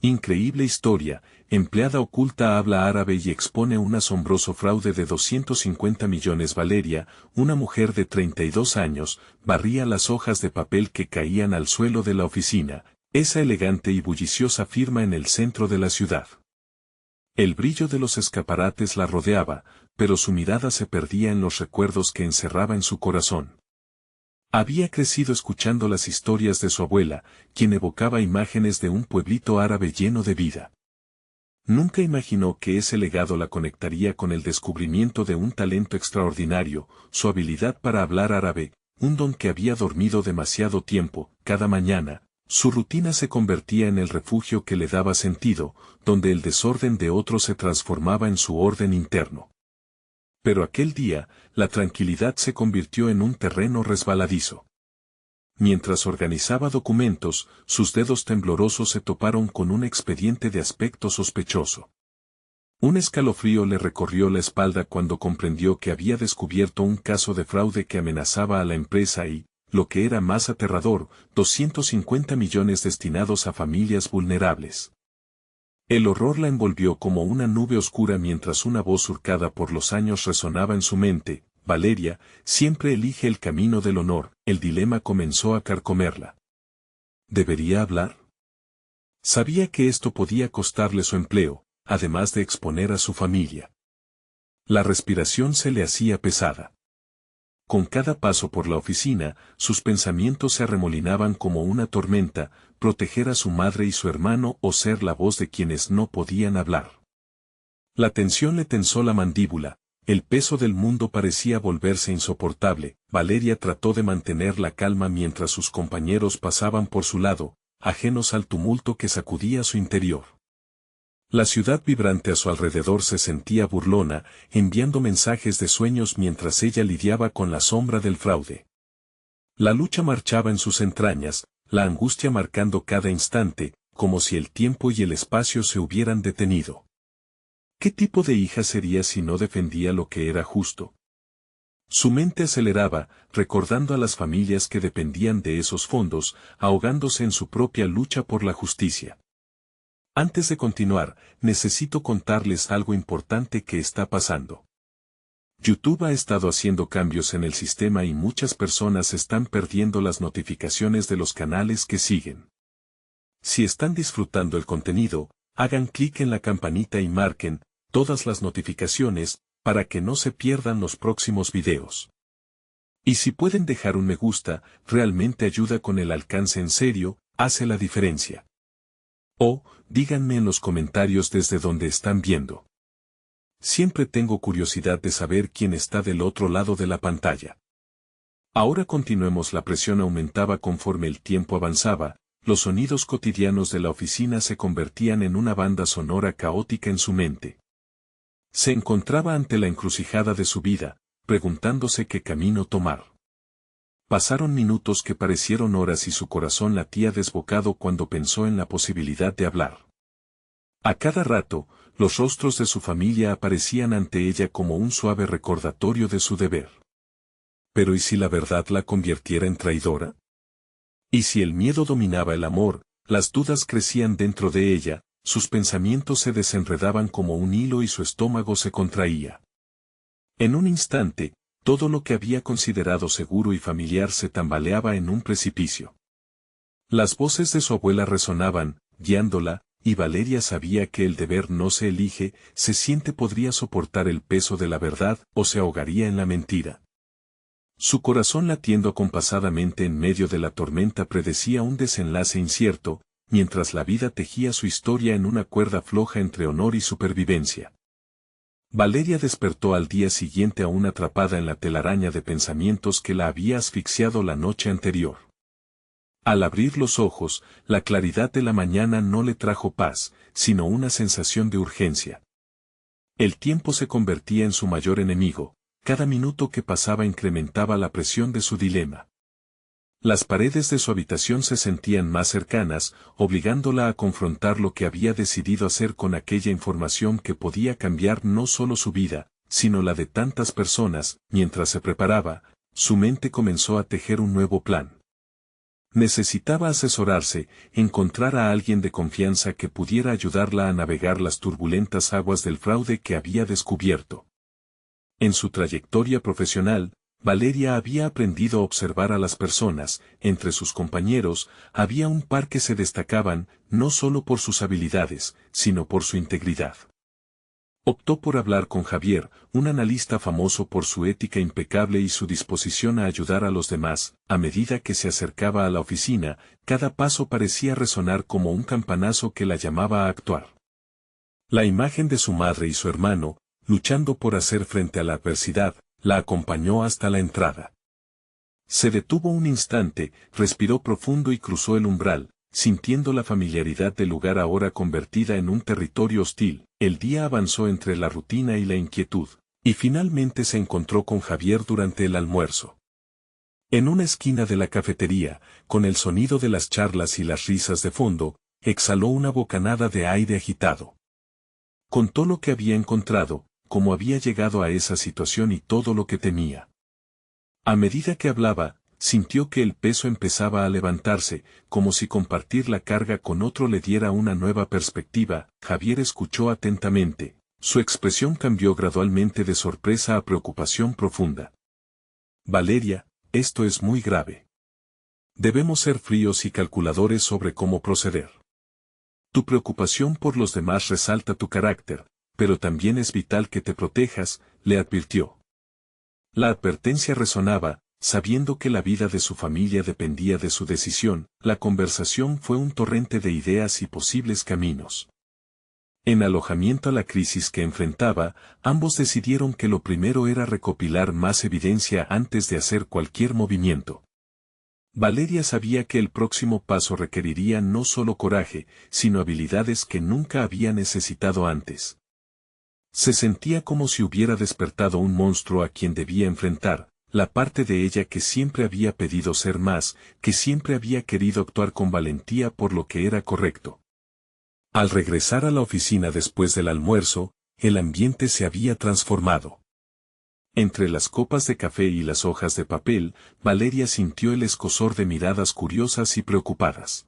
Increíble historia, empleada oculta habla árabe y expone un asombroso fraude de 250 millones. Valeria, una mujer de 32 años, barría las hojas de papel que caían al suelo de la oficina, esa elegante y bulliciosa firma en el centro de la ciudad. El brillo de los escaparates la rodeaba, pero su mirada se perdía en los recuerdos que encerraba en su corazón. Había crecido escuchando las historias de su abuela, quien evocaba imágenes de un pueblito árabe lleno de vida. Nunca imaginó que ese legado la conectaría con el descubrimiento de un talento extraordinario, su habilidad para hablar árabe, un don que había dormido demasiado tiempo. Cada mañana, su rutina se convertía en el refugio que le daba sentido, donde el desorden de otros se transformaba en su orden interno. Pero aquel día, la tranquilidad se convirtió en un terreno resbaladizo. Mientras organizaba documentos, sus dedos temblorosos se toparon con un expediente de aspecto sospechoso. Un escalofrío le recorrió la espalda cuando comprendió que había descubierto un caso de fraude que amenazaba a la empresa y, lo que era más aterrador, 250 millones destinados a familias vulnerables. El horror la envolvió como una nube oscura mientras una voz surcada por los años resonaba en su mente. Valeria, siempre elige el camino del honor. El dilema comenzó a carcomerla. ¿Debería hablar? Sabía que esto podía costarle su empleo, además de exponer a su familia. La respiración se le hacía pesada. Con cada paso por la oficina, sus pensamientos se arremolinaban como una tormenta, proteger a su madre y su hermano o ser la voz de quienes no podían hablar. La tensión le tensó la mandíbula, el peso del mundo parecía volverse insoportable. Valeria trató de mantener la calma mientras sus compañeros pasaban por su lado, ajenos al tumulto que sacudía su interior. La ciudad vibrante a su alrededor se sentía burlona, enviando mensajes de sueños mientras ella lidiaba con la sombra del fraude. La lucha marchaba en sus entrañas, la angustia marcando cada instante, como si el tiempo y el espacio se hubieran detenido. ¿Qué tipo de hija sería si no defendía lo que era justo? Su mente aceleraba, recordando a las familias que dependían de esos fondos, ahogándose en su propia lucha por la justicia. Antes de continuar, necesito contarles algo importante que está pasando. YouTube ha estado haciendo cambios en el sistema y muchas personas están perdiendo las notificaciones de los canales que siguen. Si están disfrutando el contenido, hagan clic en la campanita y marquen todas las notificaciones para que no se pierdan los próximos videos. Y si pueden dejar un me gusta, realmente ayuda con el alcance. En serio, hace la diferencia. O, díganme en los comentarios desde donde están viendo. Siempre tengo curiosidad de saber quién está del otro lado de la pantalla. Ahora continuemos. La presión aumentaba conforme el tiempo avanzaba, los sonidos cotidianos de la oficina se convertían en una banda sonora caótica en su mente. Se encontraba ante la encrucijada de su vida, preguntándose qué camino tomar. Pasaron minutos que parecieron horas y su corazón latía desbocado cuando pensó en la posibilidad de hablar. A cada rato, los rostros de su familia aparecían ante ella como un suave recordatorio de su deber. Pero ¿y si la verdad la convirtiera en traidora? ¿Y si el miedo dominaba el amor? Las dudas crecían dentro de ella, sus pensamientos se desenredaban como un hilo y su estómago se contraía. En un instante, todo lo que había considerado seguro y familiar se tambaleaba en un precipicio. Las voces de su abuela resonaban, guiándola, y Valeria sabía que el deber no se elige, se siente. Podría soportar el peso de la verdad o se ahogaría en la mentira. Su corazón latiendo acompasadamente en medio de la tormenta predecía un desenlace incierto, mientras la vida tejía su historia en una cuerda floja entre honor y supervivencia. Valeria despertó al día siguiente aún atrapada en la telaraña de pensamientos que la había asfixiado la noche anterior. Al abrir los ojos, la claridad de la mañana no le trajo paz, sino una sensación de urgencia. El tiempo se convertía en su mayor enemigo, cada minuto que pasaba incrementaba la presión de su dilema. Las paredes de su habitación se sentían más cercanas, obligándola a confrontar lo que había decidido hacer con aquella información que podía cambiar no solo su vida, sino la de tantas personas. Mientras se preparaba, su mente comenzó a tejer un nuevo plan. Necesitaba asesorarse, encontrar a alguien de confianza que pudiera ayudarla a navegar las turbulentas aguas del fraude que había descubierto. En su trayectoria profesional, Valeria había aprendido a observar a las personas. Entre sus compañeros, había un par que se destacaban, no solo por sus habilidades, sino por su integridad. Optó por hablar con Javier, un analista famoso por su ética impecable y su disposición a ayudar a los demás. A medida que se acercaba a la oficina, cada paso parecía resonar como un campanazo que la llamaba a actuar. La imagen de su madre y su hermano, luchando por hacer frente a la adversidad, la acompañó hasta la entrada. Se detuvo un instante, respiró profundo y cruzó el umbral, sintiendo la familiaridad del lugar ahora convertida en un territorio hostil. El día avanzó entre la rutina y la inquietud, y finalmente se encontró con Javier durante el almuerzo. En una esquina de la cafetería, con el sonido de las charlas y las risas de fondo, exhaló una bocanada de aire agitado. Contó lo que había encontrado, cómo había llegado a esa situación y todo lo que temía. A medida que hablaba, sintió que el peso empezaba a levantarse, como si compartir la carga con otro le diera una nueva perspectiva. Javier escuchó atentamente. Su expresión cambió gradualmente de sorpresa a preocupación profunda. Valeria, esto es muy grave. Debemos ser fríos y calculadores sobre cómo proceder. Tu preocupación por los demás resalta tu carácter, pero también es vital que te protejas, le advirtió. La advertencia resonaba, sabiendo que la vida de su familia dependía de su decisión. La conversación fue un torrente de ideas y posibles caminos. En alojamiento a la crisis que enfrentaba, ambos decidieron que lo primero era recopilar más evidencia antes de hacer cualquier movimiento. Valeria sabía que el próximo paso requeriría no solo coraje, sino habilidades que nunca había necesitado antes. Se sentía como si hubiera despertado un monstruo a quien debía enfrentar, la parte de ella que siempre había pedido ser más, que siempre había querido actuar con valentía por lo que era correcto. Al regresar a la oficina después del almuerzo, el ambiente se había transformado. Entre las copas de café y las hojas de papel, Valeria sintió el escozor de miradas curiosas y preocupadas.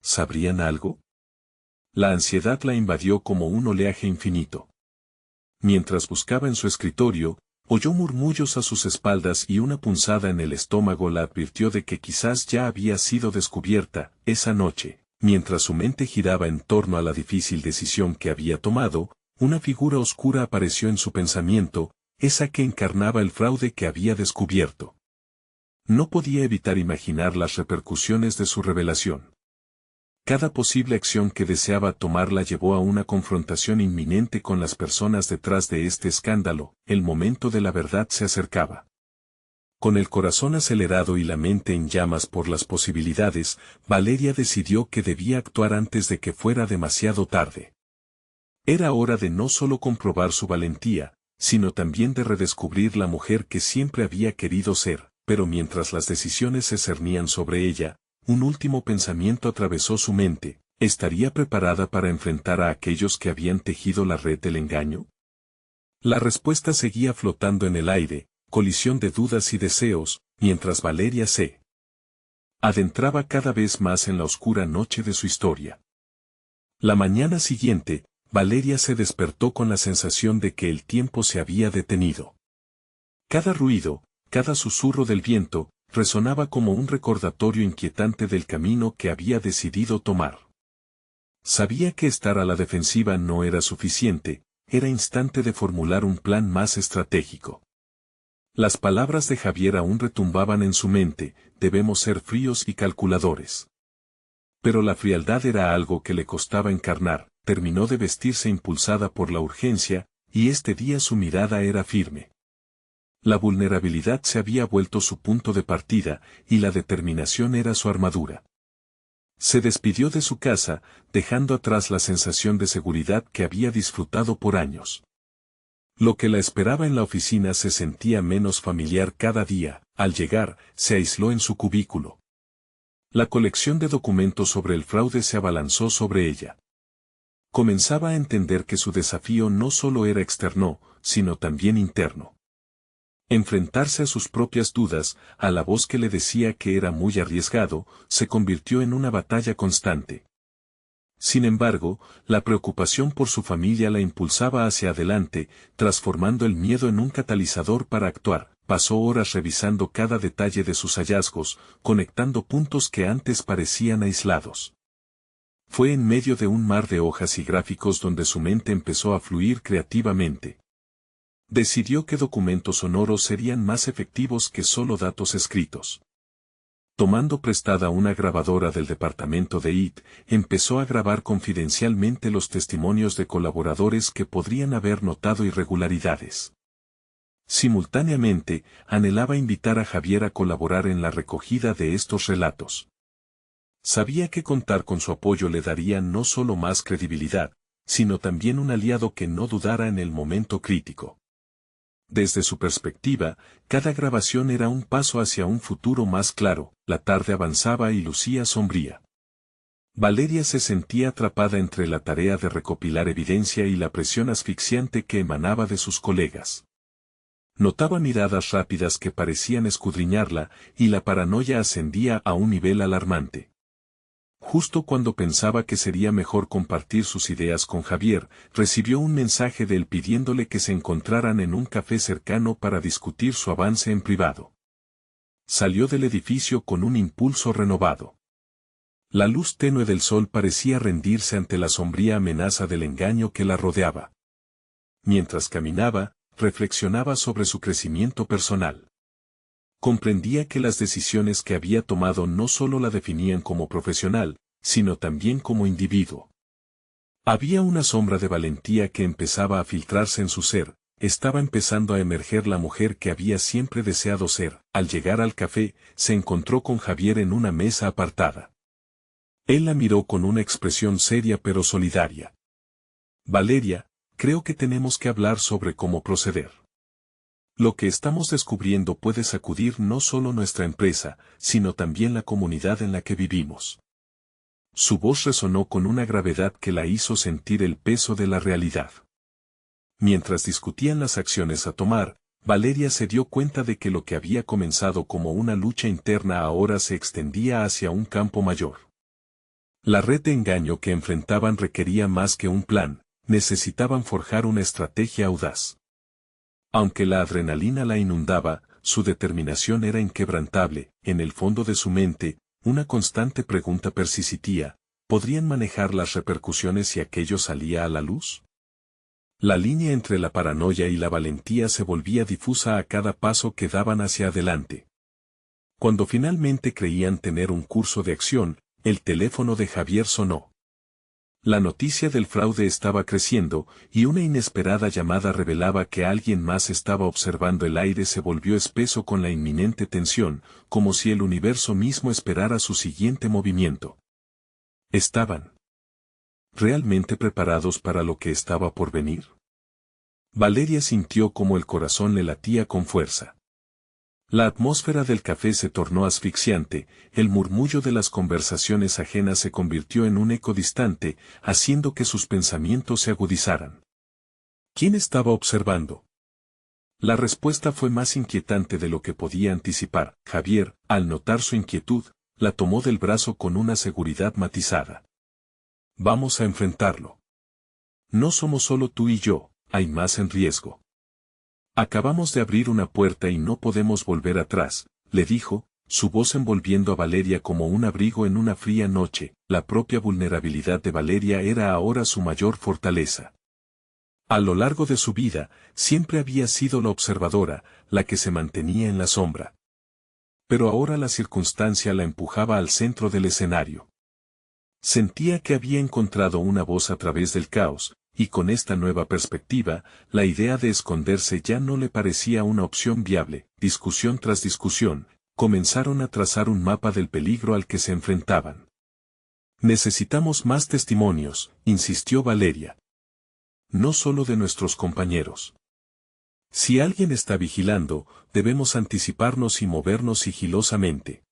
¿Sabrían algo? La ansiedad la invadió como un oleaje infinito. Mientras buscaba en su escritorio, oyó murmullos a sus espaldas y una punzada en el estómago la advirtió de que quizás ya había sido descubierta. Esa noche, mientras su mente giraba en torno a la difícil decisión que había tomado, una figura oscura apareció en su pensamiento, esa que encarnaba el fraude que había descubierto. No podía evitar imaginar las repercusiones de su revelación. Cada posible acción que deseaba tomar la llevó a una confrontación inminente con las personas detrás de este escándalo. El momento de la verdad se acercaba. Con el corazón acelerado y la mente en llamas por las posibilidades, Valeria decidió que debía actuar antes de que fuera demasiado tarde. Era hora de no solo comprobar su valentía, sino también de redescubrir la mujer que siempre había querido ser. Pero mientras las decisiones se cernían sobre ella, un último pensamiento atravesó su mente. ¿Estaría preparada para enfrentar a aquellos que habían tejido la red del engaño? La respuesta seguía flotando en el aire, colisión de dudas y deseos, mientras Valeria se adentraba cada vez más en la oscura noche de su historia. La mañana siguiente, Valeria se despertó con la sensación de que el tiempo se había detenido. Cada ruido, cada susurro del viento, resonaba como un recordatorio inquietante del camino que había decidido tomar. Sabía que estar a la defensiva no era suficiente, era instante de formular un plan más estratégico. Las palabras de Javier aún retumbaban en su mente: debemos ser fríos y calculadores. Pero la frialdad era algo que le costaba encarnar. Terminó de vestirse impulsada por la urgencia, y este día su mirada era firme. La vulnerabilidad se había vuelto su punto de partida, y la determinación era su armadura. Se despidió de su casa, dejando atrás la sensación de seguridad que había disfrutado por años. Lo que la esperaba en la oficina se sentía menos familiar cada día. Al llegar, se aisló en su cubículo. La colección de documentos sobre el fraude se abalanzó sobre ella. Comenzaba a entender que su desafío no solo era externo, sino también interno. Enfrentarse a sus propias dudas, a la voz que le decía que era muy arriesgado, se convirtió en una batalla constante. Sin embargo, la preocupación por su familia la impulsaba hacia adelante, transformando el miedo en un catalizador para actuar. Pasó horas revisando cada detalle de sus hallazgos, conectando puntos que antes parecían aislados. Fue en medio de un mar de hojas y gráficos donde su mente empezó a fluir creativamente. Decidió que documentos sonoros serían más efectivos que solo datos escritos. Tomando prestada una grabadora del departamento de IT, empezó a grabar confidencialmente los testimonios de colaboradores que podrían haber notado irregularidades. Simultáneamente, anhelaba invitar a Javier a colaborar en la recogida de estos relatos. Sabía que contar con su apoyo le daría no solo más credibilidad, sino también un aliado que no dudara en el momento crítico. Desde su perspectiva, cada grabación era un paso hacia un futuro más claro. La tarde avanzaba y lucía sombría. Valeria se sentía atrapada entre la tarea de recopilar evidencia y la presión asfixiante que emanaba de sus colegas. Notaba miradas rápidas que parecían escudriñarla, y la paranoia ascendía a un nivel alarmante. Justo cuando pensaba que sería mejor compartir sus ideas con Javier, recibió un mensaje de él pidiéndole que se encontraran en un café cercano para discutir su avance en privado. Salió del edificio con un impulso renovado. La luz tenue del sol parecía rendirse ante la sombría amenaza del engaño que la rodeaba. Mientras caminaba, reflexionaba sobre su crecimiento personal. Comprendía que las decisiones que había tomado no solo la definían como profesional, sino también como individuo. Había una sombra de valentía que empezaba a filtrarse en su ser, estaba empezando a emerger la mujer que había siempre deseado ser. Al llegar al café, se encontró con Javier en una mesa apartada. Él la miró con una expresión seria pero solidaria. Valeria, creo que tenemos que hablar sobre cómo proceder. Lo que estamos descubriendo puede sacudir no solo nuestra empresa, sino también la comunidad en la que vivimos. Su voz resonó con una gravedad que la hizo sentir el peso de la realidad. Mientras discutían las acciones a tomar, Valeria se dio cuenta de que lo que había comenzado como una lucha interna ahora se extendía hacia un campo mayor. La red de engaño que enfrentaban requería más que un plan, necesitaban forjar una estrategia audaz. Aunque la adrenalina la inundaba, su determinación era inquebrantable. En el fondo de su mente, una constante pregunta persistía: ¿podrían manejar las repercusiones si aquello salía a la luz? La línea entre la paranoia y la valentía se volvía difusa a cada paso que daban hacia adelante. Cuando finalmente creían tener un curso de acción, el teléfono de Javier sonó. La noticia del fraude estaba creciendo, y una inesperada llamada revelaba que alguien más estaba observando. El aire se volvió espeso con la inminente tensión, como si el universo mismo esperara su siguiente movimiento. ¿Estaban realmente preparados para lo que estaba por venir? Valeria sintió como el corazón le latía con fuerza. La atmósfera del café se tornó asfixiante, el murmullo de las conversaciones ajenas se convirtió en un eco distante, haciendo que sus pensamientos se agudizaran. ¿Quién estaba observando? La respuesta fue más inquietante de lo que podía anticipar. Javier, al notar su inquietud, la tomó del brazo con una seguridad matizada. Vamos a enfrentarlo. No somos solo tú y yo, hay más en riesgo. Acabamos de abrir una puerta y no podemos volver atrás, le dijo, su voz envolviendo a Valeria como un abrigo en una fría noche. La propia vulnerabilidad de Valeria era ahora su mayor fortaleza. A lo largo de su vida, siempre había sido la observadora, la que se mantenía en la sombra. Pero ahora la circunstancia la empujaba al centro del escenario. Sentía que había encontrado una voz a través del caos, y con esta nueva perspectiva, la idea de esconderse ya no le parecía una opción viable. Discusión tras discusión, comenzaron a trazar un mapa del peligro al que se enfrentaban. Necesitamos más testimonios, insistió Valeria. No solo de nuestros compañeros. Si alguien está vigilando, debemos anticiparnos y movernos sigilosamente.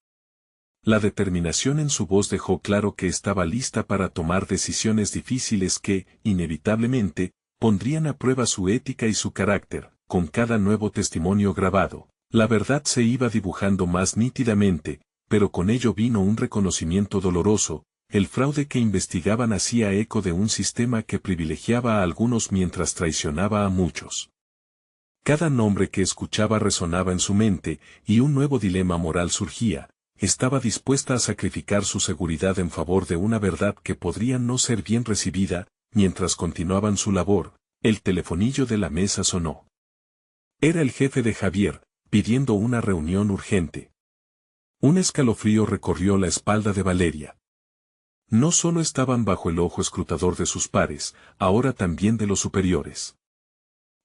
La determinación en su voz dejó claro que estaba lista para tomar decisiones difíciles que, inevitablemente, pondrían a prueba su ética y su carácter. con cada nuevo testimonio grabado, la verdad se iba dibujando más nítidamente, pero con ello vino un reconocimiento doloroso. El fraude que investigaban hacía eco de un sistema que privilegiaba a algunos mientras traicionaba a muchos. Cada nombre que escuchaba resonaba en su mente, y un nuevo dilema moral surgía. Estaba dispuesta a sacrificar su seguridad en favor de una verdad que podría no ser bien recibida. Mientras continuaban su labor, el telefonillo de la mesa sonó. Era el jefe de Javier, pidiendo una reunión urgente. Un escalofrío recorrió la espalda de Valeria. No solo estaban bajo el ojo escrutador de sus pares, ahora también de los superiores.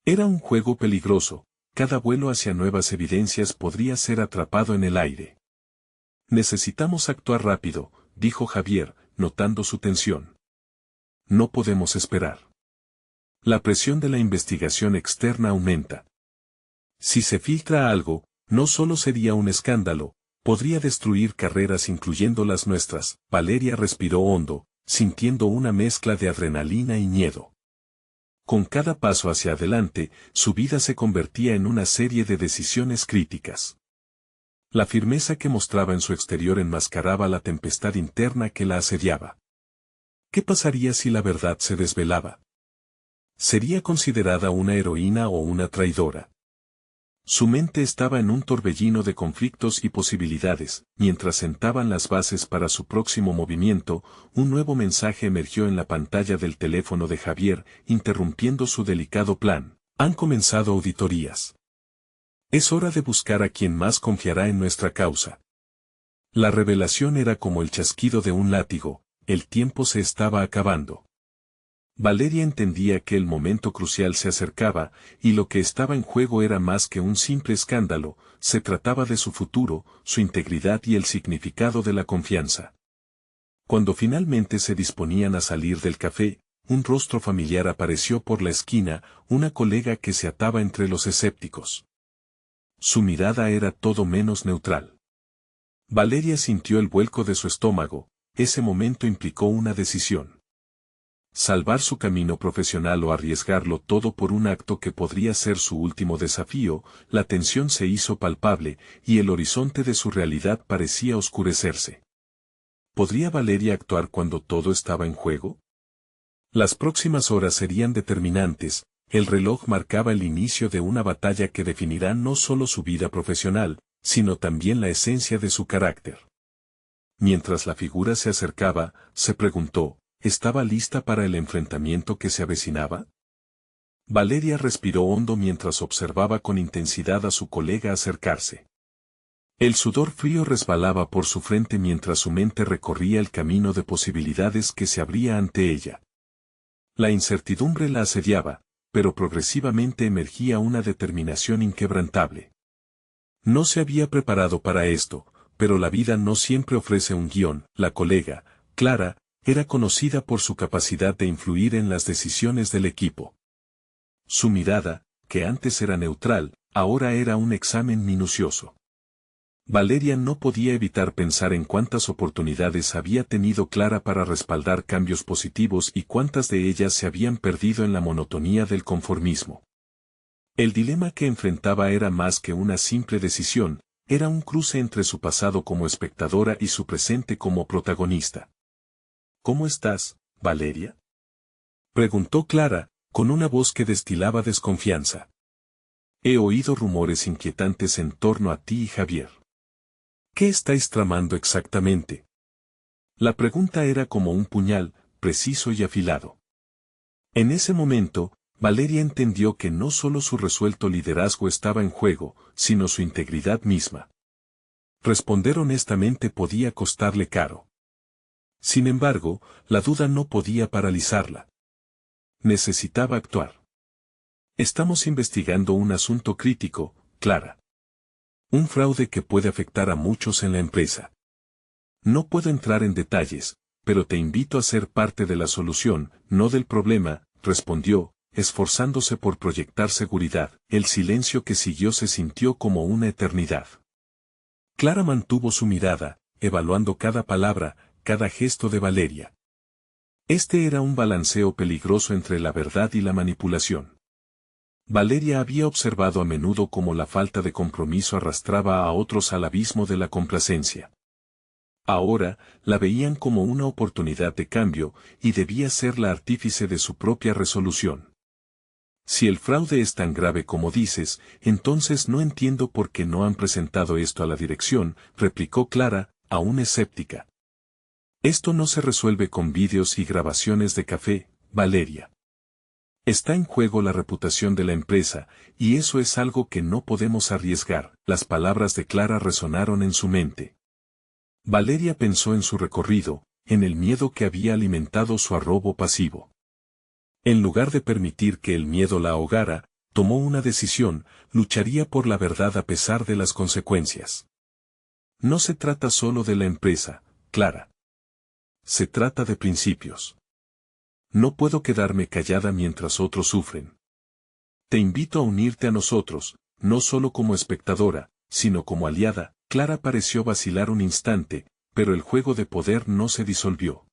Era un juego peligroso, cada vuelo hacia nuevas evidencias podría ser atrapado en el aire. Necesitamos actuar rápido, dijo Javier, notando su tensión. No podemos esperar. La presión de la investigación externa aumenta. Si se filtra algo, no solo sería un escándalo, podría destruir carreras incluyendo las nuestras. Valeria respiró hondo, sintiendo una mezcla de adrenalina y miedo. Con cada paso hacia adelante, su vida se convertía en una serie de decisiones críticas. La firmeza que mostraba en su exterior enmascaraba la tempestad interna que la asediaba. ¿Qué pasaría si la verdad se desvelaba? ¿Sería considerada una heroína o una traidora? Su mente estaba en un torbellino de conflictos y posibilidades. Mientras sentaban las bases para su próximo movimiento, un nuevo mensaje emergió en la pantalla del teléfono de Javier, interrumpiendo su delicado plan. Han comenzado auditorías. Es hora de buscar a quien más confiará en nuestra causa. La revelación era como el chasquido de un látigo, el tiempo se estaba acabando. Valeria entendía que el momento crucial se acercaba, y lo que estaba en juego era más que un simple escándalo, se trataba de su futuro, su integridad y el significado de la confianza. Cuando finalmente se disponían a salir del café, un rostro familiar apareció por la esquina, una colega que se ataba entre los escépticos. Su mirada era todo menos neutral. Valeria sintió el vuelco de su estómago, ese momento implicó una decisión. Salvar su camino profesional o arriesgarlo todo por un acto que podría ser su último desafío. La tensión se hizo palpable, y el horizonte de su realidad parecía oscurecerse. ¿Podría Valeria actuar cuando todo estaba en juego? Las próximas horas serían determinantes, el reloj marcaba el inicio de una batalla que definirá no solo su vida profesional, sino también la esencia de su carácter. Mientras la figura se acercaba, se preguntó, ¿estaba lista para el enfrentamiento que se avecinaba? Valeria respiró hondo mientras observaba con intensidad a su colega acercarse. El sudor frío resbalaba por su frente mientras su mente recorría el camino de posibilidades que se abría ante ella. La incertidumbre la asediaba, pero progresivamente emergía una determinación inquebrantable. No se había preparado para esto, pero la vida no siempre ofrece un guión. La colega, Clara, era conocida por su capacidad de influir en las decisiones del equipo. Su mirada, que antes era neutral, ahora era un examen minucioso. Valeria no podía evitar pensar en cuántas oportunidades había tenido Clara para respaldar cambios positivos y cuántas de ellas se habían perdido en la monotonía del conformismo. El dilema que enfrentaba era más que una simple decisión, era un cruce entre su pasado como espectadora y su presente como protagonista. ¿Cómo estás, Valeria? Preguntó Clara, con una voz que destilaba desconfianza. He oído rumores inquietantes en torno a ti y Javier. ¿Qué estáis tramando exactamente? La pregunta era como un puñal, preciso y afilado. En ese momento, Valeria entendió que no solo su resuelto liderazgo estaba en juego, sino su integridad misma. Responder honestamente podía costarle caro. Sin embargo, la duda no podía paralizarla. Necesitaba actuar. Estamos investigando un asunto crítico, Clara. Un fraude que puede afectar a muchos en la empresa. No puedo entrar en detalles, pero te invito a ser parte de la solución, no del problema, respondió, esforzándose por proyectar seguridad. El silencio que siguió se sintió como una eternidad. Clara mantuvo su mirada, evaluando cada palabra, cada gesto de Valeria. Este era un balanceo peligroso entre la verdad y la manipulación. Valeria había observado a menudo cómo la falta de compromiso arrastraba a otros al abismo de la complacencia. Ahora, la veían como una oportunidad de cambio, y debía ser la artífice de su propia resolución. Si el fraude es tan grave como dices, entonces no entiendo por qué no han presentado esto a la dirección, replicó Clara, aún escéptica. Esto no se resuelve con vídeos y grabaciones de café, Valeria. Está en juego la reputación de la empresa, y eso es algo que no podemos arriesgar. Las palabras de Clara resonaron en su mente. Valeria pensó en su recorrido, en el miedo que había alimentado su arrobo pasivo. En lugar de permitir que el miedo la ahogara, tomó una decisión: lucharía por la verdad a pesar de las consecuencias. No se trata solo de la empresa, Clara. Se trata de principios. No puedo quedarme callada mientras otros sufren. Te invito a unirte a nosotros, no solo como espectadora, sino como aliada. Clara pareció vacilar un instante, pero el juego de poder no se disolvió.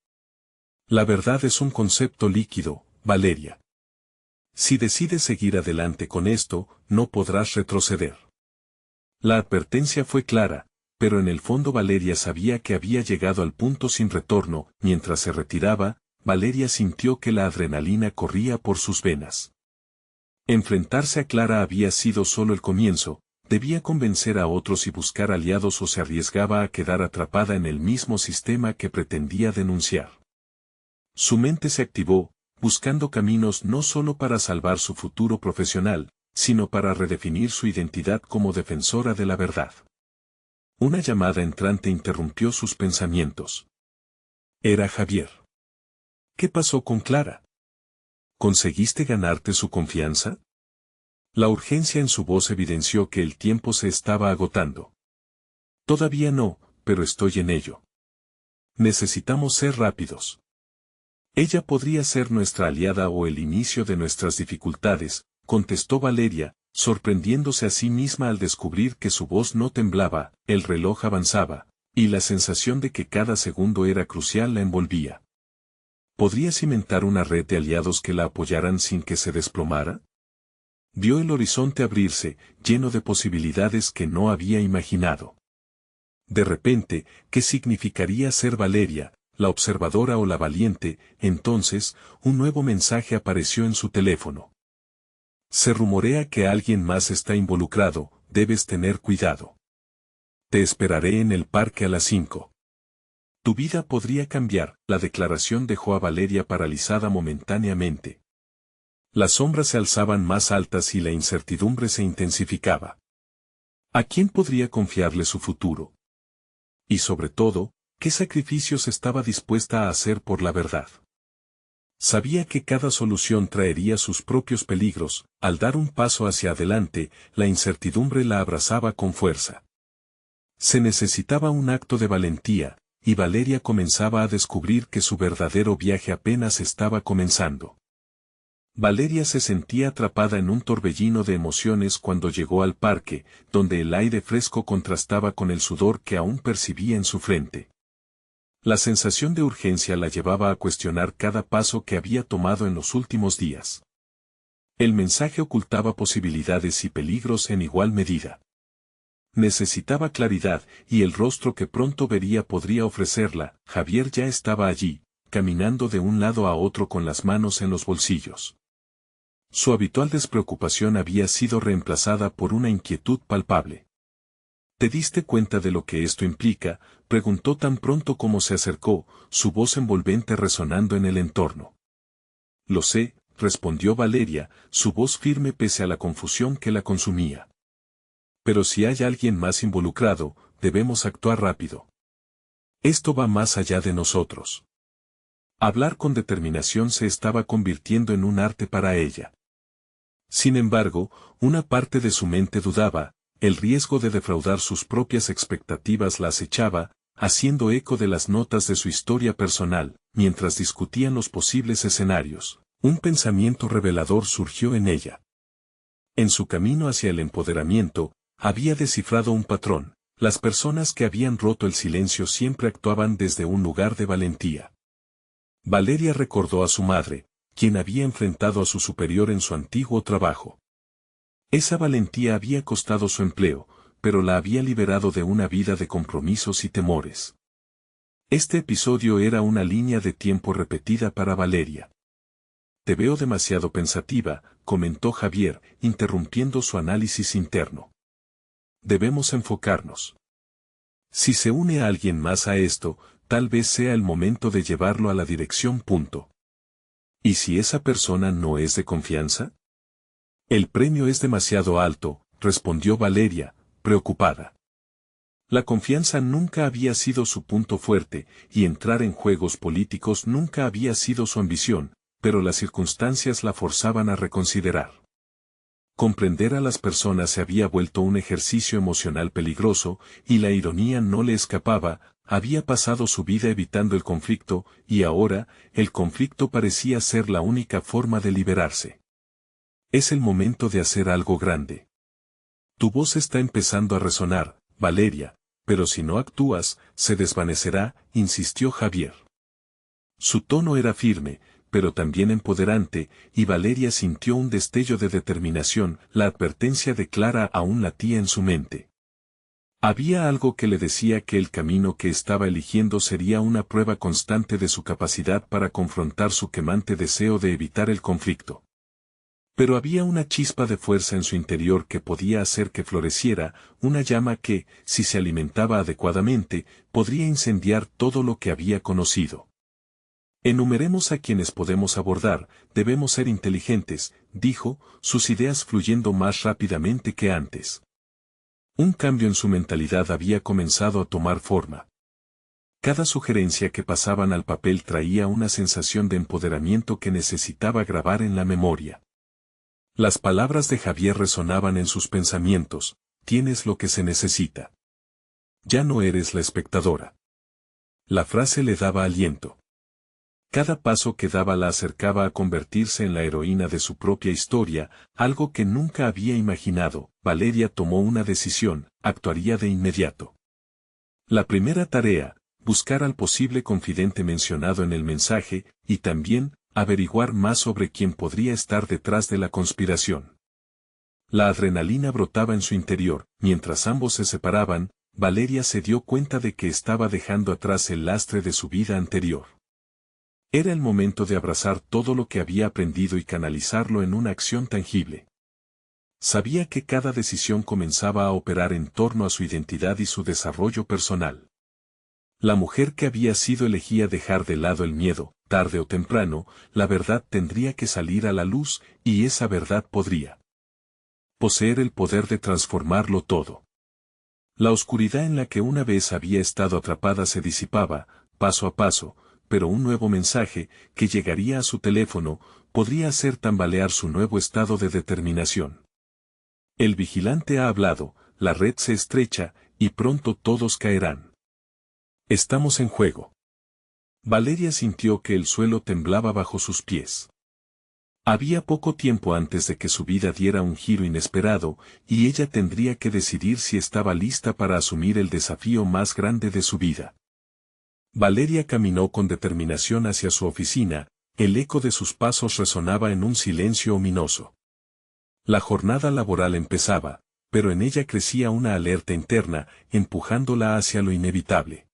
La verdad es un concepto líquido, Valeria. Si decides seguir adelante con esto, no podrás retroceder. La advertencia fue clara, pero en el fondo Valeria sabía que había llegado al punto sin retorno. Mientras se retiraba, Valeria sintió que la adrenalina corría por sus venas. Enfrentarse a Clara había sido solo el comienzo. Debía convencer a otros y buscar aliados, o se arriesgaba a quedar atrapada en el mismo sistema que pretendía denunciar. Su mente se activó, buscando caminos no solo para salvar su futuro profesional, sino para redefinir su identidad como defensora de la verdad. Una llamada entrante interrumpió sus pensamientos. Era Javier. ¿Qué pasó con Clara? ¿Conseguiste ganarte su confianza? La urgencia en su voz evidenció que el tiempo se estaba agotando. Todavía no, pero estoy en ello. Necesitamos ser rápidos. Ella podría ser nuestra aliada o el inicio de nuestras dificultades, contestó Valeria, sorprendiéndose a sí misma al descubrir que su voz no temblaba. El reloj avanzaba, y la sensación de que cada segundo era crucial la envolvía. ¿Podría cimentar una red de aliados que la apoyaran sin que se desplomara? Vio el horizonte abrirse, lleno de posibilidades que no había imaginado. De repente, ¿qué significaría ser Valeria, la observadora o la valiente? Entonces, un nuevo mensaje apareció en su teléfono. Se rumorea que alguien más está involucrado, debes tener cuidado. Te esperaré en el parque a las 5. Tu vida podría cambiar. La declaración dejó a Valeria paralizada momentáneamente. Las sombras se alzaban más altas y la incertidumbre se intensificaba. ¿A quién podría confiarle su futuro? Y sobre todo, ¿qué sacrificios estaba dispuesta a hacer por la verdad? Sabía que cada solución traería sus propios peligros. Al dar un paso hacia adelante, la incertidumbre la abrazaba con fuerza. Se necesitaba un acto de valentía, y Valeria comenzaba a descubrir que su verdadero viaje apenas estaba comenzando. Valeria se sentía atrapada en un torbellino de emociones cuando llegó al parque, donde el aire fresco contrastaba con el sudor que aún percibía en su frente. La sensación de urgencia la llevaba a cuestionar cada paso que había tomado en los últimos días. El mensaje ocultaba posibilidades y peligros en igual medida. Necesitaba claridad, y el rostro que pronto vería podría ofrecerla. Javier ya estaba allí, caminando de un lado a otro con las manos en los bolsillos. Su habitual despreocupación había sido reemplazada por una inquietud palpable. ¿Te diste cuenta de lo que esto implica?, preguntó tan pronto como se acercó, su voz envolvente resonando en el entorno. Lo sé, respondió Valeria, su voz firme pese a la confusión que la consumía. Pero si hay alguien más involucrado, debemos actuar rápido. Esto va más allá de nosotros. Hablar con determinación se estaba convirtiendo en un arte para ella. Sin embargo, una parte de su mente dudaba. El riesgo de defraudar sus propias expectativas la acechaba, haciendo eco de las notas de su historia personal. Mientras discutían los posibles escenarios, un pensamiento revelador surgió en ella. En su camino hacia el empoderamiento, había descifrado un patrón. Las personas que habían roto el silencio siempre actuaban desde un lugar de valentía. Valeria recordó a su madre, quien había enfrentado a su superior en su antiguo trabajo. Esa valentía había costado su empleo, pero la había liberado de una vida de compromisos y temores. Este episodio era una línea de tiempo repetida para Valeria. Te veo demasiado pensativa, comentó Javier, interrumpiendo su análisis interno. Debemos enfocarnos. Si se une a alguien más a esto, tal vez sea el momento de llevarlo a la dirección. ¿Y si esa persona no es de confianza? El premio es demasiado alto, respondió Valeria, preocupada. La confianza nunca había sido su punto fuerte, y entrar en juegos políticos nunca había sido su ambición, pero las circunstancias la forzaban a reconsiderar. Comprender a las personas se había vuelto un ejercicio emocional peligroso, y la ironía no le escapaba. Había pasado su vida evitando el conflicto, y ahora, el conflicto parecía ser la única forma de liberarse. Es el momento de hacer algo grande. Tu voz está empezando a resonar, Valeria, pero si no actúas, se desvanecerá, insistió Javier. Su tono era firme, pero también empoderante, y Valeria sintió un destello de determinación. La advertencia de Clara aún latía en su mente. Había algo que le decía que el camino que estaba eligiendo sería una prueba constante de su capacidad para confrontar su quemante deseo de evitar el conflicto. Pero había una chispa de fuerza en su interior que podía hacer que floreciera, una llama que, si se alimentaba adecuadamente, podría incendiar todo lo que había conocido. Enumeremos a quienes podemos abordar, debemos ser inteligentes, dijo, sus ideas fluyendo más rápidamente que antes. Un cambio en su mentalidad había comenzado a tomar forma. Cada sugerencia que pasaban al papel traía una sensación de empoderamiento que necesitaba grabar en la memoria. Las palabras de Javier resonaban en sus pensamientos: tienes lo que se necesita. Ya no eres la espectadora. La frase le daba aliento. Cada paso que daba la acercaba a convertirse en la heroína de su propia historia, algo que nunca había imaginado. Valeria tomó una decisión: actuaría de inmediato. La primera tarea, buscar al posible confidente mencionado en el mensaje, y también, averiguar más sobre quién podría estar detrás de la conspiración. La adrenalina brotaba en su interior. Mientras ambos se separaban, Valeria se dio cuenta de que estaba dejando atrás el lastre de su vida anterior. Era el momento de abrazar todo lo que había aprendido y canalizarlo en una acción tangible. Sabía que cada decisión comenzaba a operar en torno a su identidad y su desarrollo personal. La mujer que había sido elegía dejar de lado el miedo. Tarde o temprano, la verdad tendría que salir a la luz, y esa verdad podría poseer el poder de transformarlo todo. La oscuridad en la que una vez había estado atrapada se disipaba, paso a paso, pero un nuevo mensaje, que llegaría a su teléfono, podría hacer tambalear su nuevo estado de determinación. El vigilante ha hablado, la red se estrecha, y pronto todos caerán. Estamos en juego. Valeria sintió que el suelo temblaba bajo sus pies. Había poco tiempo antes de que su vida diera un giro inesperado, y ella tendría que decidir si estaba lista para asumir el desafío más grande de su vida. Valeria caminó con determinación hacia su oficina. El eco de sus pasos resonaba en un silencio ominoso. La jornada laboral empezaba, pero en ella crecía una alerta interna, empujándola hacia lo inevitable.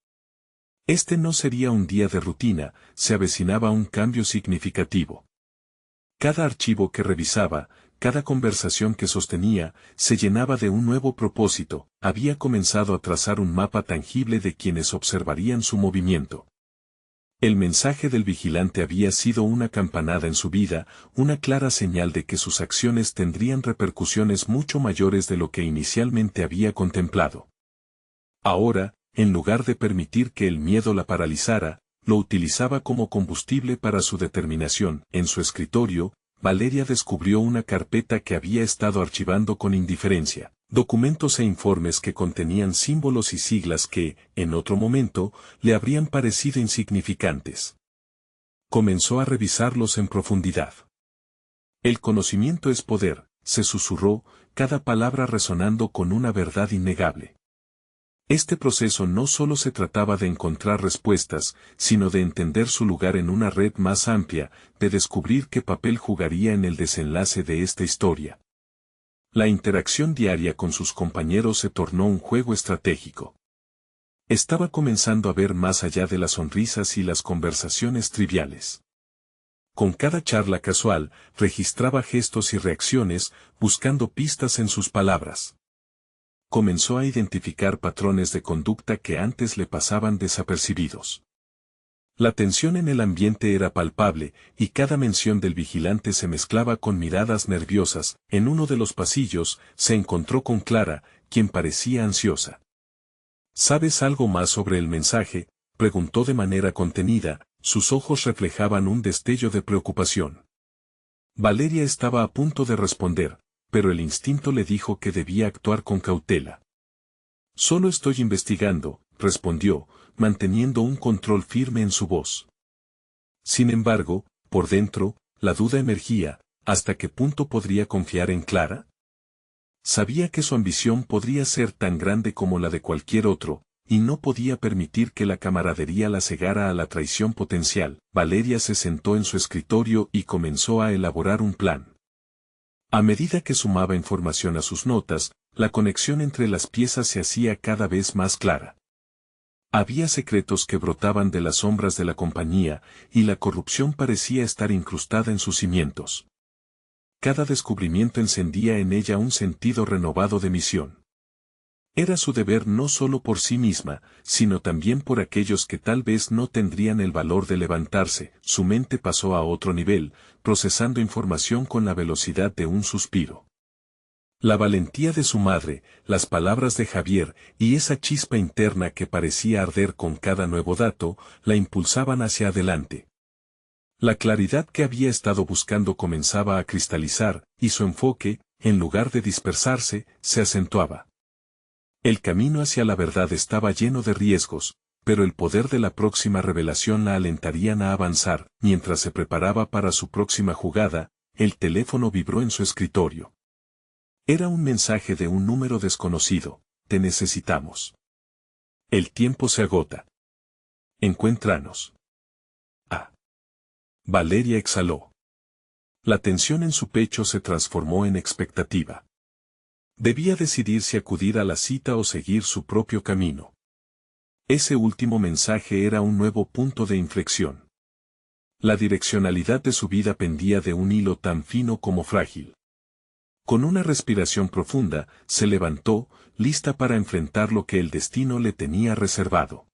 Este no sería un día de rutina, se avecinaba un cambio significativo. Cada archivo que revisaba, cada conversación que sostenía, se llenaba de un nuevo propósito. Había comenzado a trazar un mapa tangible de quienes observarían su movimiento. El mensaje del vigilante había sido una campanada en su vida, una clara señal de que sus acciones tendrían repercusiones mucho mayores de lo que inicialmente había contemplado. Ahora, en lugar de permitir que el miedo la paralizara, lo utilizaba como combustible para su determinación. En su escritorio, Valeria descubrió una carpeta que había estado archivando con indiferencia, documentos e informes que contenían símbolos y siglas que, en otro momento, le habrían parecido insignificantes. Comenzó a revisarlos en profundidad. El conocimiento es poder, se susurró, cada palabra resonando con una verdad innegable. Este proceso no solo se trataba de encontrar respuestas, sino de entender su lugar en una red más amplia, de descubrir qué papel jugaría en el desenlace de esta historia. La interacción diaria con sus compañeros se tornó un juego estratégico. Estaba comenzando a ver más allá de las sonrisas y las conversaciones triviales. Con cada charla casual, registraba gestos y reacciones, buscando pistas en sus palabras. Comenzó a identificar patrones de conducta que antes le pasaban desapercibidos. La tensión en el ambiente era palpable, y cada mención del vigilante se mezclaba con miradas nerviosas. En uno de los pasillos, se encontró con Clara, quien parecía ansiosa. ¿Sabes algo más sobre el mensaje?, preguntó de manera contenida, sus ojos reflejaban un destello de preocupación. Valeria estaba a punto de responder, pero el instinto le dijo que debía actuar con cautela. Solo estoy investigando, respondió, manteniendo un control firme en su voz. Sin embargo, por dentro, la duda emergía, ¿hasta qué punto podría confiar en Clara? Sabía que su ambición podría ser tan grande como la de cualquier otro, y no podía permitir que la camaradería la cegara a la traición potencial. Valeria se sentó en su escritorio y comenzó a elaborar un plan. A medida que sumaba información a sus notas, la conexión entre las piezas se hacía cada vez más clara. Había secretos que brotaban de las sombras de la compañía, y la corrupción parecía estar incrustada en sus cimientos. Cada descubrimiento encendía en ella un sentido renovado de misión. Era su deber no solo por sí misma, sino también por aquellos que tal vez no tendrían el valor de levantarse. Su mente pasó a otro nivel, procesando información con la velocidad de un suspiro. La valentía de su madre, las palabras de Javier, y esa chispa interna que parecía arder con cada nuevo dato, la impulsaban hacia adelante. La claridad que había estado buscando comenzaba a cristalizar, y su enfoque, en lugar de dispersarse, se acentuaba. El camino hacia la verdad estaba lleno de riesgos, pero el poder de la próxima revelación la alentarían a avanzar. Mientras se preparaba para su próxima jugada, el teléfono vibró en su escritorio. Era un mensaje de un número desconocido: te necesitamos. El tiempo se agota. Encuéntranos. Ah. Valeria exhaló. La tensión en su pecho se transformó en expectativa. Debía decidir si acudir a la cita o seguir su propio camino. Ese último mensaje era un nuevo punto de inflexión. La direccionalidad de su vida pendía de un hilo tan fino como frágil. Con una respiración profunda, se levantó, lista para enfrentar lo que el destino le tenía reservado.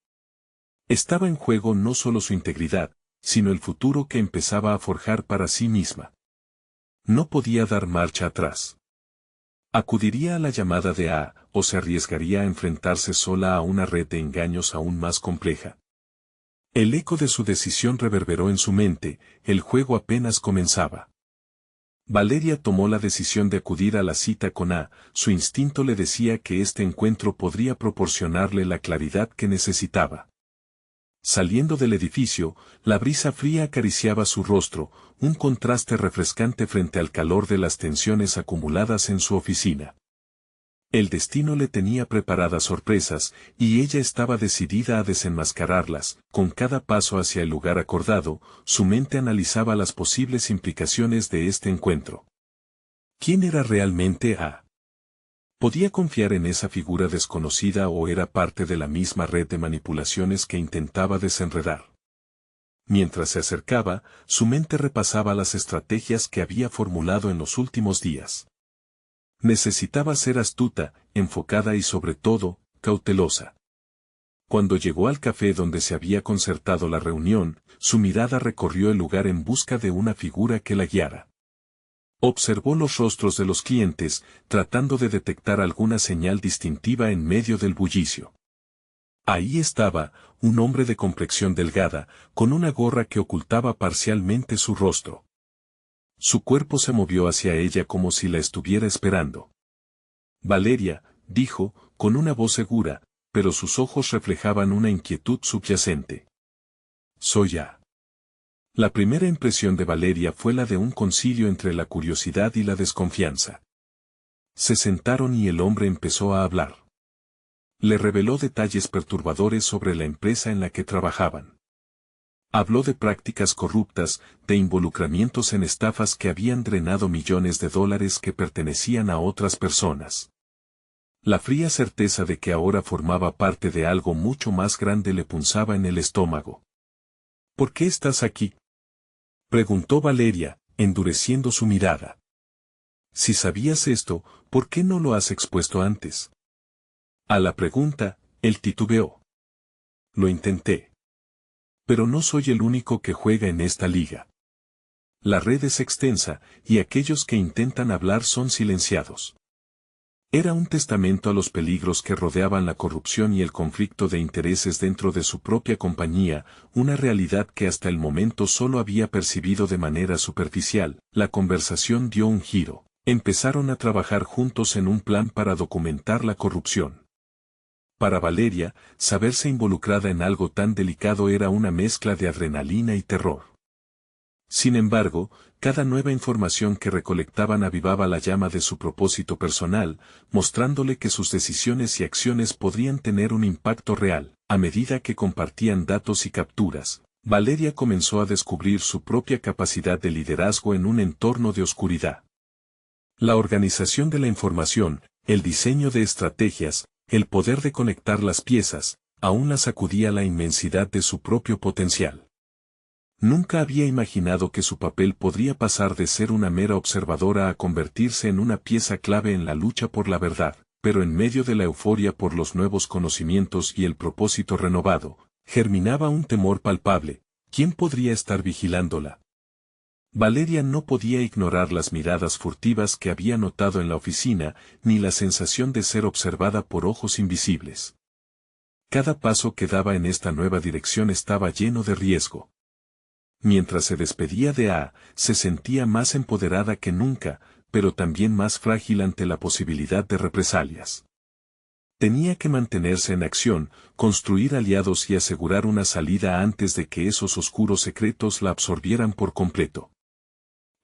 Estaba en juego no solo su integridad, sino el futuro que empezaba a forjar para sí misma. No podía dar marcha atrás. Acudiría a la llamada de A, o se arriesgaría a enfrentarse sola a una red de engaños aún más compleja. El eco de su decisión reverberó en su mente, el juego apenas comenzaba. Valeria tomó la decisión de acudir a la cita con A, su instinto le decía que este encuentro podría proporcionarle la claridad que necesitaba. Saliendo del edificio, la brisa fría acariciaba su rostro, un contraste refrescante frente al calor de las tensiones acumuladas en su oficina. El destino le tenía preparadas sorpresas, y ella estaba decidida a desenmascararlas. Con cada paso hacia el lugar acordado, su mente analizaba las posibles implicaciones de este encuentro. ¿Quién era realmente A? ¿Podía confiar en esa figura desconocida o era parte de la misma red de manipulaciones que intentaba desenredar? Mientras se acercaba, su mente repasaba las estrategias que había formulado en los últimos días. Necesitaba ser astuta, enfocada y sobre todo, cautelosa. Cuando llegó al café donde se había concertado la reunión, su mirada recorrió el lugar en busca de una figura que la guiara. Observó los rostros de los clientes, tratando de detectar alguna señal distintiva en medio del bullicio. Ahí estaba, un hombre de complexión delgada, con una gorra que ocultaba parcialmente su rostro. Su cuerpo se movió hacia ella como si la estuviera esperando. Valeria, dijo, con una voz segura, pero sus ojos reflejaban una inquietud subyacente. Soy A. La primera impresión de Valeria fue la de un concilio entre la curiosidad y la desconfianza. Se sentaron y el hombre empezó a hablar. Le reveló detalles perturbadores sobre la empresa en la que trabajaban. Habló de prácticas corruptas, de involucramientos en estafas que habían drenado millones de dólares que pertenecían a otras personas. La fría certeza de que ahora formaba parte de algo mucho más grande le punzaba en el estómago. ¿Por qué estás aquí?, preguntó Valeria, endureciendo su mirada. Si sabías esto, ¿por qué no lo has expuesto antes? A la pregunta, él titubeó. Lo intenté. Pero no soy el único que juega en esta liga. La red es extensa, y aquellos que intentan hablar son silenciados. Era un testamento a los peligros que rodeaban la corrupción y el conflicto de intereses dentro de su propia compañía, una realidad que hasta el momento solo había percibido de manera superficial. La conversación dio un giro. Empezaron a trabajar juntos en un plan para documentar la corrupción. Para Valeria, saberse involucrada en algo tan delicado era una mezcla de adrenalina y terror. Sin embargo, cada nueva información que recolectaban avivaba la llama de su propósito personal, mostrándole que sus decisiones y acciones podrían tener un impacto real. A medida que compartían datos y capturas, Valeria comenzó a descubrir su propia capacidad de liderazgo en un entorno de oscuridad. La organización de la información, el diseño de estrategias, el poder de conectar las piezas, aún la sacudía la inmensidad de su propio potencial. Nunca había imaginado que su papel podría pasar de ser una mera observadora a convertirse en una pieza clave en la lucha por la verdad, pero en medio de la euforia por los nuevos conocimientos y el propósito renovado, germinaba un temor palpable. ¿Quién podría estar vigilándola? Valeria no podía ignorar las miradas furtivas que había notado en la oficina, ni la sensación de ser observada por ojos invisibles. Cada paso que daba en esta nueva dirección estaba lleno de riesgo. Mientras se despedía de A, se sentía más empoderada que nunca, pero también más frágil ante la posibilidad de represalias. Tenía que mantenerse en acción, construir aliados y asegurar una salida antes de que esos oscuros secretos la absorbieran por completo.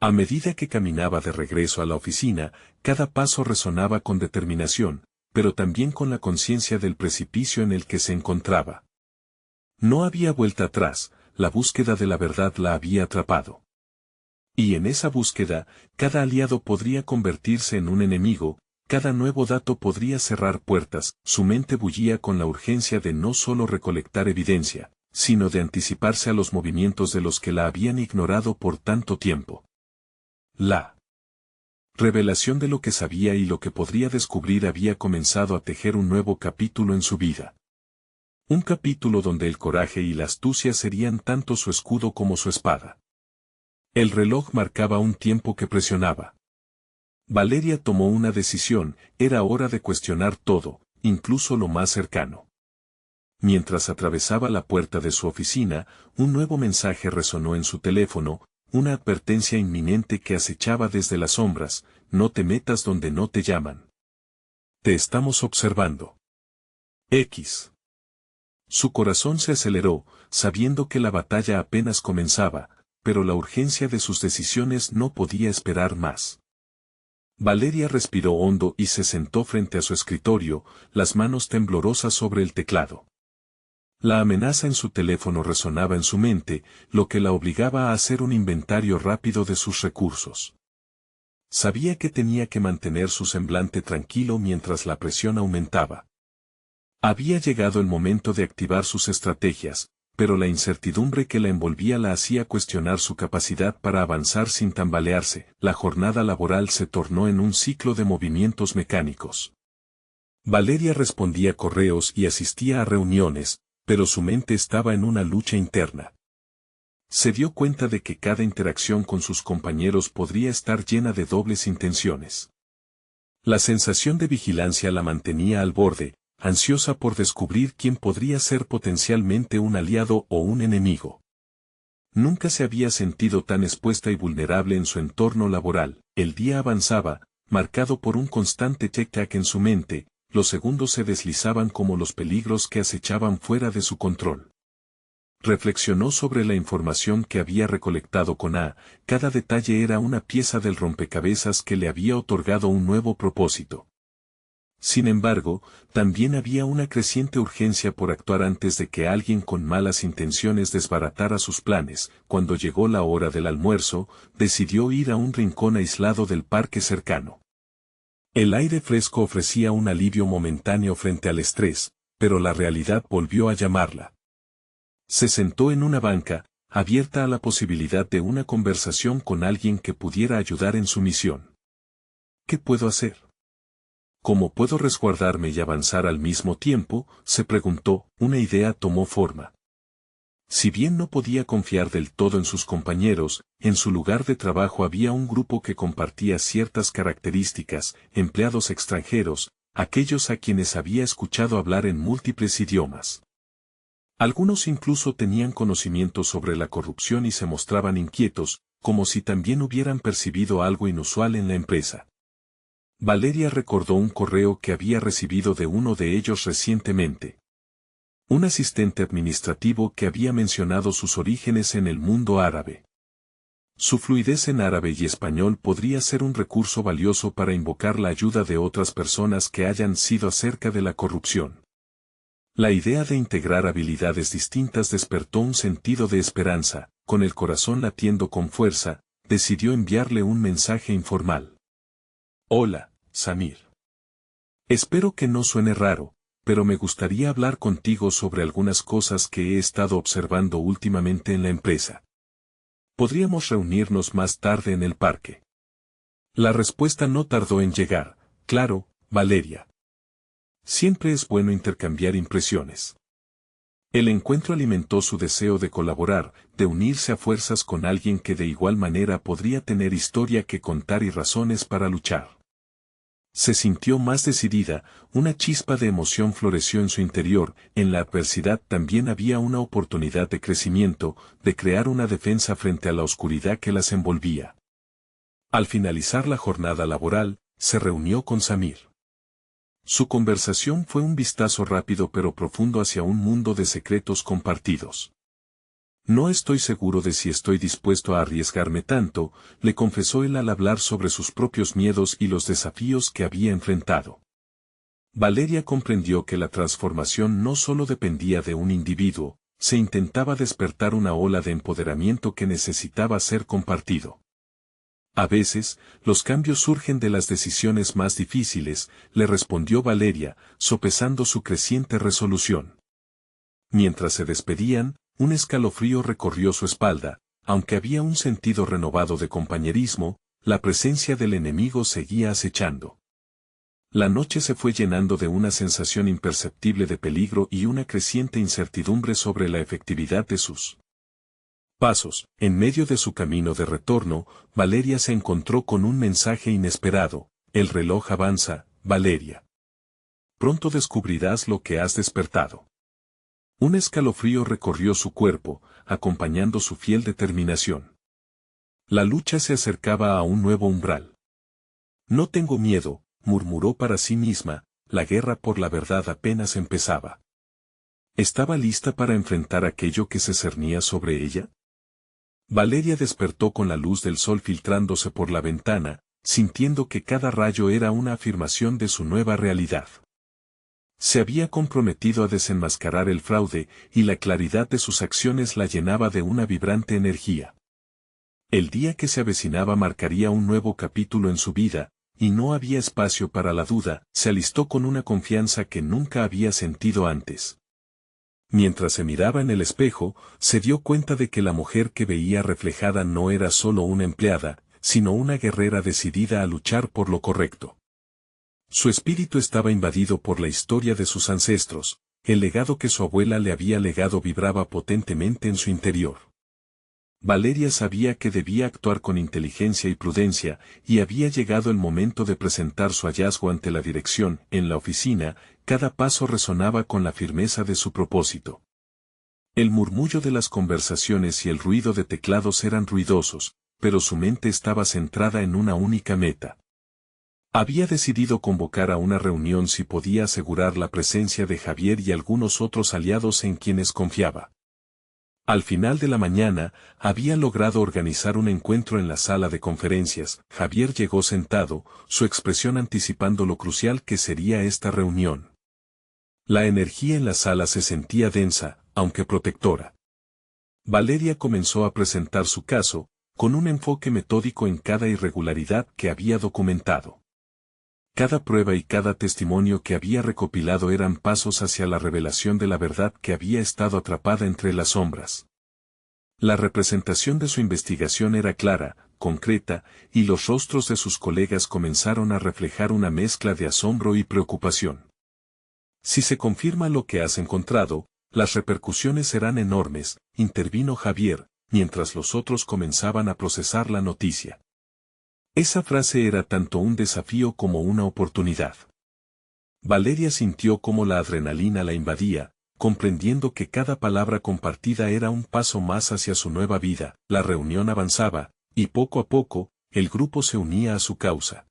A medida que caminaba de regreso a la oficina, cada paso resonaba con determinación, pero también con la conciencia del precipicio en el que se encontraba. No había vuelta atrás, la búsqueda de la verdad la había atrapado. Y en esa búsqueda, cada aliado podría convertirse en un enemigo, cada nuevo dato podría cerrar puertas. Su mente bullía con la urgencia de no solo recolectar evidencia, sino de anticiparse a los movimientos de los que la habían ignorado por tanto tiempo. La revelación de lo que sabía y lo que podría descubrir había comenzado a tejer un nuevo capítulo en su vida. Un capítulo donde el coraje y la astucia serían tanto su escudo como su espada. El reloj marcaba un tiempo que presionaba. Valeria tomó una decisión, era hora de cuestionar todo, incluso lo más cercano. Mientras atravesaba la puerta de su oficina, un nuevo mensaje resonó en su teléfono, una advertencia inminente que acechaba desde las sombras: no te metas donde no te llaman. Te estamos observando. X. Su corazón se aceleró, sabiendo que la batalla apenas comenzaba, pero la urgencia de sus decisiones no podía esperar más. Valeria respiró hondo y se sentó frente a su escritorio, las manos temblorosas sobre el teclado. La amenaza en su teléfono resonaba en su mente, lo que la obligaba a hacer un inventario rápido de sus recursos. Sabía que tenía que mantener su semblante tranquilo mientras la presión aumentaba. Había llegado el momento de activar sus estrategias, pero la incertidumbre que la envolvía la hacía cuestionar su capacidad para avanzar sin tambalearse. La jornada laboral se tornó en un ciclo de movimientos mecánicos. Valeria respondía correos y asistía a reuniones, pero su mente estaba en una lucha interna. Se dio cuenta de que cada interacción con sus compañeros podría estar llena de dobles intenciones. La sensación de vigilancia la mantenía al borde, ansiosa por descubrir quién podría ser potencialmente un aliado o un enemigo. Nunca se había sentido tan expuesta y vulnerable en su entorno laboral. El día avanzaba, marcado por un constante tic-tac en su mente, los segundos se deslizaban como los peligros que acechaban fuera de su control. Reflexionó sobre la información que había recolectado con A, cada detalle era una pieza del rompecabezas que le había otorgado un nuevo propósito. Sin embargo, también había una creciente urgencia por actuar antes de que alguien con malas intenciones desbaratara sus planes. Cuando llegó la hora del almuerzo, decidió ir a un rincón aislado del parque cercano. El aire fresco ofrecía un alivio momentáneo frente al estrés, pero la realidad volvió a llamarla. Se sentó en una banca, abierta a la posibilidad de una conversación con alguien que pudiera ayudar en su misión. ¿Qué puedo hacer? ¿Cómo puedo resguardarme y avanzar al mismo tiempo?, se preguntó. Una idea tomó forma. Si bien no podía confiar del todo en sus compañeros, en su lugar de trabajo había un grupo que compartía ciertas características: empleados extranjeros, aquellos a quienes había escuchado hablar en múltiples idiomas. Algunos incluso tenían conocimiento sobre la corrupción y se mostraban inquietos, como si también hubieran percibido algo inusual en la empresa. Valeria recordó un correo que había recibido de uno de ellos recientemente. Un asistente administrativo que había mencionado sus orígenes en el mundo árabe. Su fluidez en árabe y español podría ser un recurso valioso para invocar la ayuda de otras personas que hayan sido acerca de la corrupción. La idea de integrar habilidades distintas despertó un sentido de esperanza. Con el corazón latiendo con fuerza, decidió enviarle un mensaje informal. Hola, Samir. Espero que no suene raro, pero me gustaría hablar contigo sobre algunas cosas que he estado observando últimamente en la empresa. ¿Podríamos reunirnos más tarde en el parque? La respuesta no tardó en llegar. Claro, Valeria. Siempre es bueno intercambiar impresiones. El encuentro alimentó su deseo de colaborar, de unirse a fuerzas con alguien que de igual manera podría tener historia que contar y razones para luchar. Se sintió más decidida, una chispa de emoción floreció en su interior. En la adversidad también había una oportunidad de crecimiento, de crear una defensa frente a la oscuridad que las envolvía. Al finalizar la jornada laboral, se reunió con Samir. Su conversación fue un vistazo rápido pero profundo hacia un mundo de secretos compartidos. No estoy seguro de si estoy dispuesto a arriesgarme tanto, le confesó él al hablar sobre sus propios miedos y los desafíos que había enfrentado. Valeria comprendió que la transformación no solo dependía de un individuo, se intentaba despertar una ola de empoderamiento que necesitaba ser compartido. A veces, los cambios surgen de las decisiones más difíciles, le respondió Valeria, sopesando su creciente resolución. Mientras se despedían, un escalofrío recorrió su espalda. Aunque había un sentido renovado de compañerismo, la presencia del enemigo seguía acechando. La noche se fue llenando de una sensación imperceptible de peligro y una creciente incertidumbre sobre la efectividad de sus pasos. En medio de su camino de retorno, Valeria se encontró con un mensaje inesperado: el reloj avanza, Valeria. Pronto descubrirás lo que has despertado. Un escalofrío recorrió su cuerpo, acompañando su fiel determinación. La lucha se acercaba a un nuevo umbral. No tengo miedo, murmuró para sí misma, la guerra por la verdad apenas empezaba. ¿Estaba lista para enfrentar aquello que se cernía sobre ella? Valeria despertó con la luz del sol filtrándose por la ventana, sintiendo que cada rayo era una afirmación de su nueva realidad. Se había comprometido a desenmascarar el fraude, y la claridad de sus acciones la llenaba de una vibrante energía. El día que se avecinaba marcaría un nuevo capítulo en su vida, y no había espacio para la duda. Se alistó con una confianza que nunca había sentido antes. Mientras se miraba en el espejo, se dio cuenta de que la mujer que veía reflejada no era solo una empleada, sino una guerrera decidida a luchar por lo correcto. Su espíritu estaba invadido por la historia de sus ancestros, el legado que su abuela le había legado vibraba potentemente en su interior. Valeria sabía que debía actuar con inteligencia y prudencia, y había llegado el momento de presentar su hallazgo ante la dirección. En la oficina, cada paso resonaba con la firmeza de su propósito. El murmullo de las conversaciones y el ruido de teclados eran ruidosos, pero su mente estaba centrada en una única meta. Había decidido convocar a una reunión si podía asegurar la presencia de Javier y algunos otros aliados en quienes confiaba. Al final de la mañana, había logrado organizar un encuentro en la sala de conferencias. Javier llegó sentado, su expresión anticipando lo crucial que sería esta reunión. La energía en la sala se sentía densa, aunque protectora. Valeria comenzó a presentar su caso, con un enfoque metódico en cada irregularidad que había documentado. Cada prueba y cada testimonio que había recopilado eran pasos hacia la revelación de la verdad que había estado atrapada entre las sombras. La representación de su investigación era clara, concreta, y los rostros de sus colegas comenzaron a reflejar una mezcla de asombro y preocupación. Si se confirma lo que has encontrado, las repercusiones serán enormes, intervino Javier, mientras los otros comenzaban a procesar la noticia. Esa frase era tanto un desafío como una oportunidad. Valeria sintió cómo la adrenalina la invadía, comprendiendo que cada palabra compartida era un paso más hacia su nueva vida. La reunión avanzaba, y poco a poco, el grupo se unía a su causa.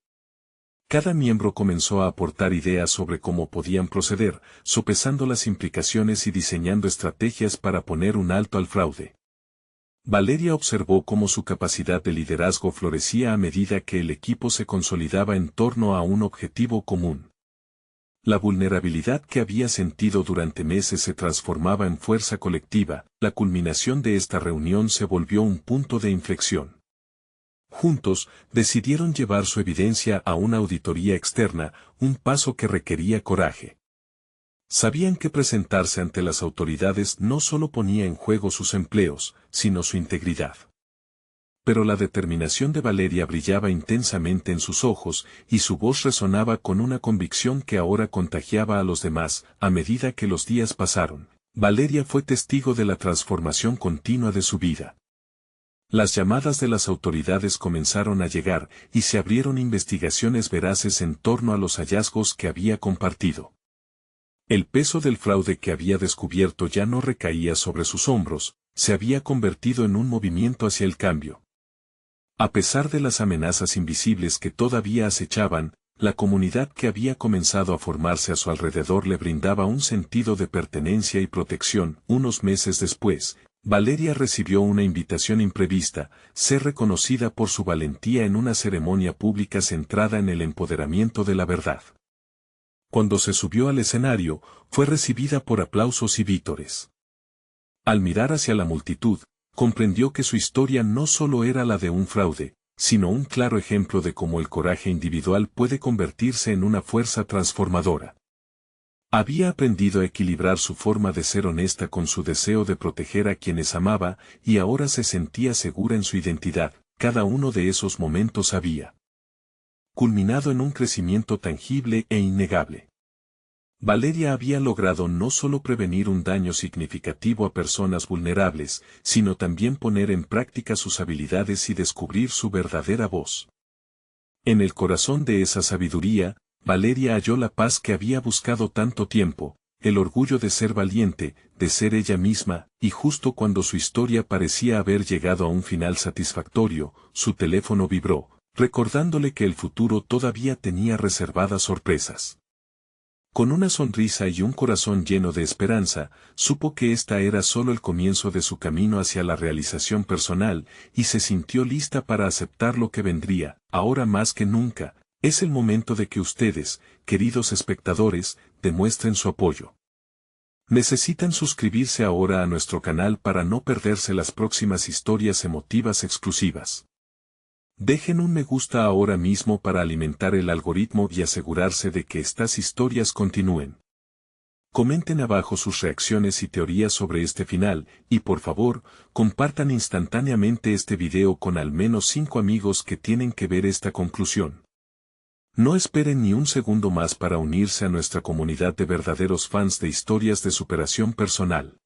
Cada miembro comenzó a aportar ideas sobre cómo podían proceder, sopesando las implicaciones y diseñando estrategias para poner un alto al fraude. Valeria observó cómo su capacidad de liderazgo florecía a medida que el equipo se consolidaba en torno a un objetivo común. La vulnerabilidad que había sentido durante meses se transformaba en fuerza colectiva. La culminación de esta reunión se volvió un punto de inflexión. Juntos, decidieron llevar su evidencia a una auditoría externa, un paso que requería coraje. Sabían que presentarse ante las autoridades no solo ponía en juego sus empleos, sino su integridad. Pero la determinación de Valeria brillaba intensamente en sus ojos, y su voz resonaba con una convicción que ahora contagiaba a los demás. A medida que los días pasaron, Valeria fue testigo de la transformación continua de su vida. Las llamadas de las autoridades comenzaron a llegar, y se abrieron investigaciones veraces en torno a los hallazgos que había compartido. El peso del fraude que había descubierto ya no recaía sobre sus hombros, se había convertido en un movimiento hacia el cambio. A pesar de las amenazas invisibles que todavía acechaban, la comunidad que había comenzado a formarse a su alrededor le brindaba un sentido de pertenencia y protección. Unos meses después, Valeria recibió una invitación imprevista, ser reconocida por su valentía en una ceremonia pública centrada en el empoderamiento de la verdad. Cuando se subió al escenario, fue recibida por aplausos y vítores. Al mirar hacia la multitud, comprendió que su historia no solo era la de un fraude, sino un claro ejemplo de cómo el coraje individual puede convertirse en una fuerza transformadora. Había aprendido a equilibrar su forma de ser honesta con su deseo de proteger a quienes amaba, y ahora se sentía segura en su identidad. Cada uno de esos momentos había culminado en un crecimiento tangible e innegable. Valeria había logrado no solo prevenir un daño significativo a personas vulnerables, sino también poner en práctica sus habilidades y descubrir su verdadera voz. En el corazón de esa sabiduría, Valeria halló la paz que había buscado tanto tiempo, el orgullo de ser valiente, de ser ella misma, y justo cuando su historia parecía haber llegado a un final satisfactorio, su teléfono vibró, recordándole que el futuro todavía tenía reservadas sorpresas. Con una sonrisa y un corazón lleno de esperanza, supo que esta era solo el comienzo de su camino hacia la realización personal, y se sintió lista para aceptar lo que vendría. Ahora más que nunca, es el momento de que ustedes, queridos espectadores, demuestren su apoyo. Necesitan suscribirse ahora a nuestro canal para no perderse las próximas historias emotivas exclusivas. Dejen un me gusta ahora mismo para alimentar el algoritmo y asegurarse de que estas historias continúen. Comenten abajo sus reacciones y teorías sobre este final, y por favor, compartan instantáneamente este video con al menos 5 amigos que tienen que ver esta conclusión. No esperen ni un segundo más para unirse a nuestra comunidad de verdaderos fans de historias de superación personal.